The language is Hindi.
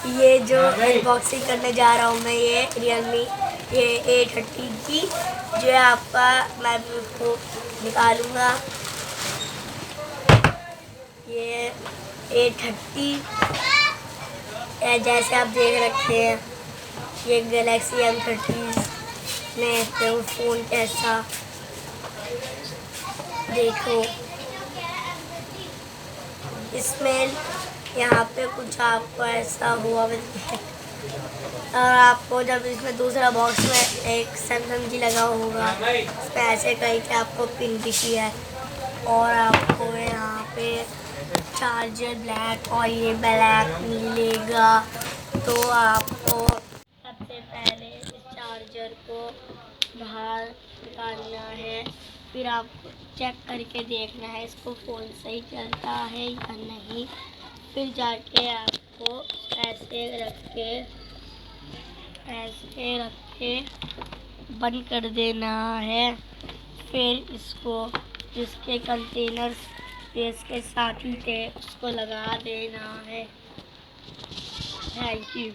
ये जो अनबॉक्सिंग करने जा रहा हूँ मैं, ये रियलमी ये A30 की जो है आपका, मैं उसको निकालूंगा। ये A30 जैसे आप देख रखे हैं, ये गैलेक्सी M30s में तो फ़ोन कैसा देखो। इसमें यहाँ पे कुछ आपको ऐसा हुआ और आपको जब इसमें दूसरा बॉक्स में एक सैमसंग जी लगा होगा, इसमें ऐसे कहीं के आपको पिन दिखी है और आपको यहाँ पे चार्जर ब्लैक और ये ब्लैक मिलेगा। तो आपको सबसे पहले इस चार्जर को बाहर निकालना है, फिर आपको चेक करके देखना है इसको फ़ोन सही चलता है या नहीं। फिर जाके आपको ऐसे रख के बंद कर देना है। फिर इसको जिसके कंटेनर्स इसके साथ ही थे उसको लगा देना है। Thank you.